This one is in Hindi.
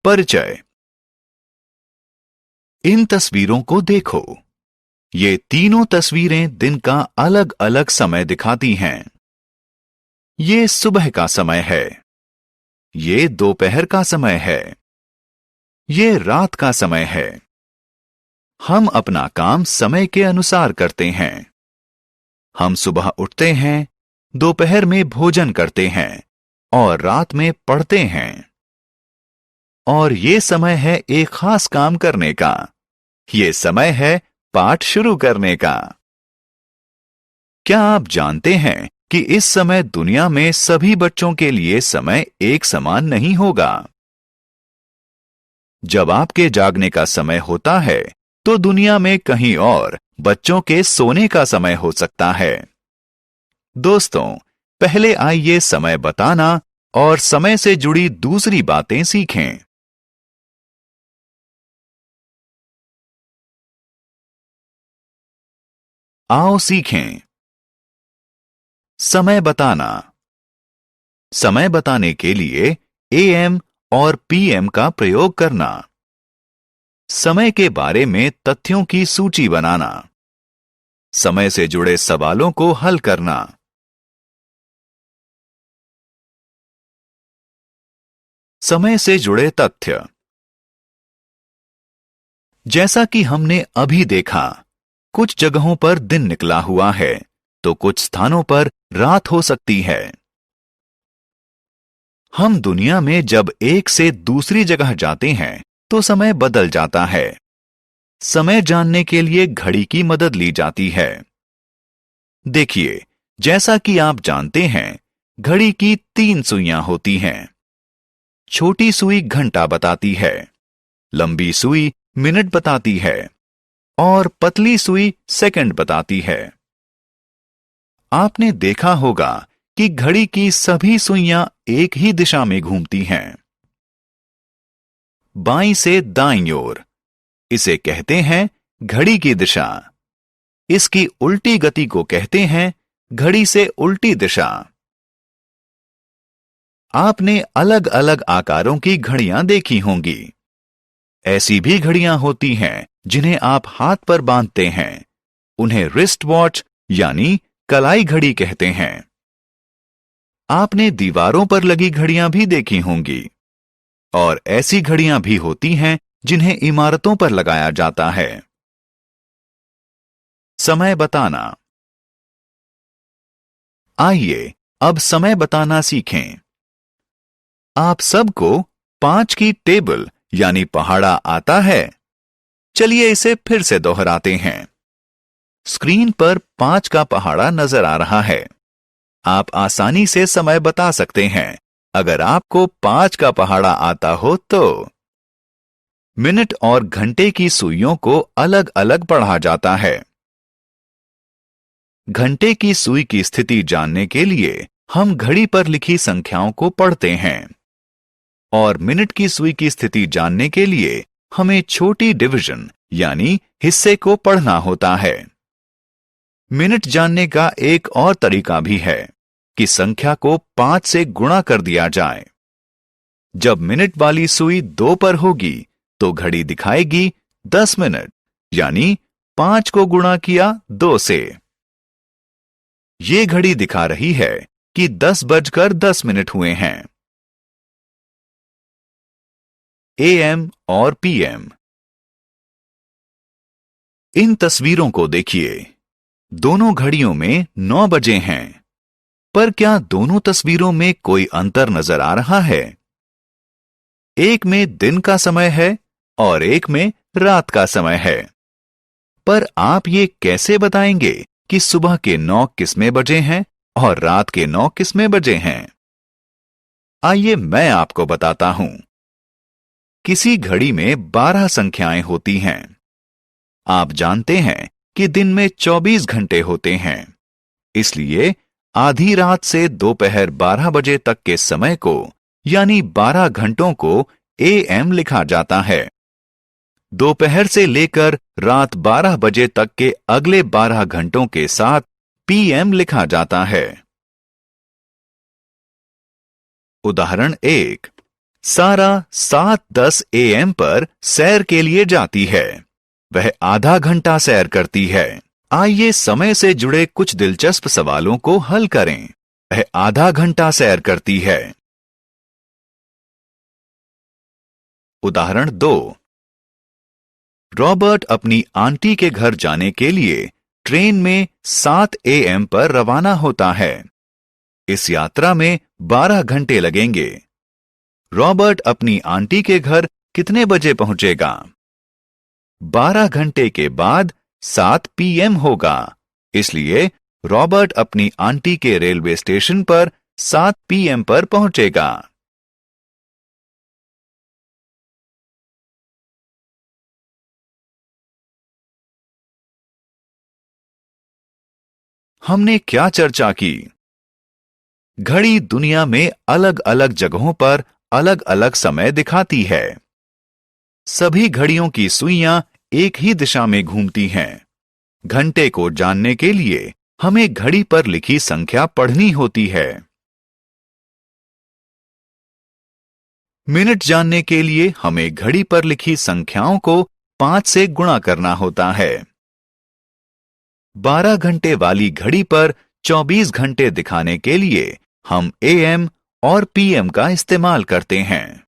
परिचय। इन तस्वीरों को देखो। ये तीनों तस्वीरें दिन का अलग अलग समय दिखाती हैं। ये सुबह का समय है, ये दोपहर का समय है, ये रात का समय है। हम अपना काम समय के अनुसार करते हैं। हम सुबह उठते हैं, दोपहर में भोजन करते हैं और रात में पढ़ते हैं। और ये समय है एक खास काम करने का। ये समय है पाठ शुरू करने का। क्या आप जानते हैं कि इस समय दुनिया में सभी बच्चों के लिए समय एक समान नहीं होगा? जब आपके जागने का समय होता है, तो दुनिया में कहीं और बच्चों के सोने का समय हो सकता है। दोस्तों, पहले आइए समय बताना और समय से जुड़ी दूसरी बातें सीखें। आओ सीखें। समय बताना। समय बताने के लिए एएम और पीएम का प्रयोग करना। समय के बारे में तथ्यों की सूची बनाना। समय से जुड़े सवालों को हल करना। समय से जुड़े तथ्य। जैसा कि हमने अभी देखा, कुछ जगहों पर दिन निकला हुआ है, तो कुछ स्थानों पर रात हो सकती है। हम दुनिया में जब एक से दूसरी जगह जाते हैं, तो समय बदल जाता है। समय जानने के लिए घड़ी की मदद ली जाती है। देखिए, जैसा कि आप जानते हैं, घड़ी की 3 सुइयां होती हैं। छोटी सुई घंटा बताती है, लंबी सुई मिनट बताती है और पतली सुई सेकंड बताती है। आपने देखा होगा कि घड़ी की सभी सुइयां एक ही दिशा में घूमती हैं। बाईं से दाईं ओर। इसे कहते हैं घड़ी की दिशा। इसकी उल्टी गति को कहते हैं घड़ी से उल्टी दिशा। आपने अलग अलग आकारों की घड़ियां देखी होंगी। ऐसी भी घड़ियां होती हैं जिन्हें आप हाथ पर बांधते हैं। उन्हें रिस्ट वॉच यानी कलाई घड़ी कहते हैं। आपने दीवारों पर लगी घड़ियां भी देखी होंगी। और ऐसी घड़ियां भी होती हैं जिन्हें इमारतों पर लगाया जाता है। समय बताना। आइए अब समय बताना सीखें। आप सबको 5 की टेबल यानी पहाड़ा आता है? चलिए इसे फिर से दोहराते हैं। स्क्रीन पर 5 का पहाड़ा नजर आ रहा है। आप आसानी से समय बता सकते हैं अगर आपको 5 का पहाड़ा आता हो तो। मिनट और घंटे की सुइयों को अलग अलग पढ़ा जाता है। घंटे की सुई की स्थिति जानने के लिए हम घड़ी पर लिखी संख्याओं को पढ़ते हैं। और मिनट की सुई की स्थिति जानने के लिए हमें छोटी डिवीजन यानी हिस्से को पढ़ना होता है। मिनट जानने का एक और तरीका भी है कि संख्या को 5 से गुणा कर दिया जाए। जब मिनट वाली सुई 2 पर होगी तो घड़ी दिखाएगी 10 मिनट यानी 5 को गुणा किया 2 से। ये घड़ी दिखा रही है कि 10:10 हुए हैं। एएम और पीएम। इन तस्वीरों को देखिए। दोनों घड़ियों में 9 बजे हैं। पर क्या दोनों तस्वीरों में कोई अंतर नजर आ रहा है? एक में दिन का समय है और एक में रात का समय है। पर आप ये कैसे बताएंगे कि सुबह के 9 किसमें बजे हैं और रात के 9 किसमें बजे हैं? आइए मैं आपको बताता हूं। किसी घड़ी में 12 संख्याएं होती हैं। आप जानते हैं कि दिन में 24 घंटे होते हैं। इसलिए आधी रात से दोपहर 12 बजे तक के समय को यानी 12 घंटों को एएम लिखा जाता है। दोपहर से लेकर रात 12 बजे तक के अगले 12 घंटों के साथ पीएम लिखा जाता है। उदाहरण 1। सारा 7:10 AM पर सैर के लिए जाती है। वह आधा घंटा सैर करती है। आइए समय से जुड़े कुछ दिलचस्प सवालों को हल करें। वह आधा घंटा सैर करती है। उदाहरण 2। रॉबर्ट अपनी आंटी के घर जाने के लिए ट्रेन में 7 AM पर रवाना होता है। इस यात्रा में 12 घंटे लगेंगे। रॉबर्ट अपनी आंटी के घर कितने बजे पहुंचेगा? 12 घंटे के बाद 7 PM होगा। इसलिए रॉबर्ट अपनी आंटी के रेलवे स्टेशन पर 7 PM पर पहुंचेगा। हमने क्या चर्चा की? घड़ी दुनिया में अलग अलग जगहों पर अलग अलग समय दिखाती है। सभी घड़ियों की सुइयां एक ही दिशा में घूमती हैं। घंटे को जानने के लिए हमें घड़ी पर लिखी संख्या पढ़नी होती है। मिनट जानने के लिए हमें घड़ी पर लिखी संख्याओं को 5 से गुणा करना होता है। 12 घंटे वाली घड़ी पर 24 घंटे दिखाने के लिए हम AM और PM का इस्तेमाल करते हैं।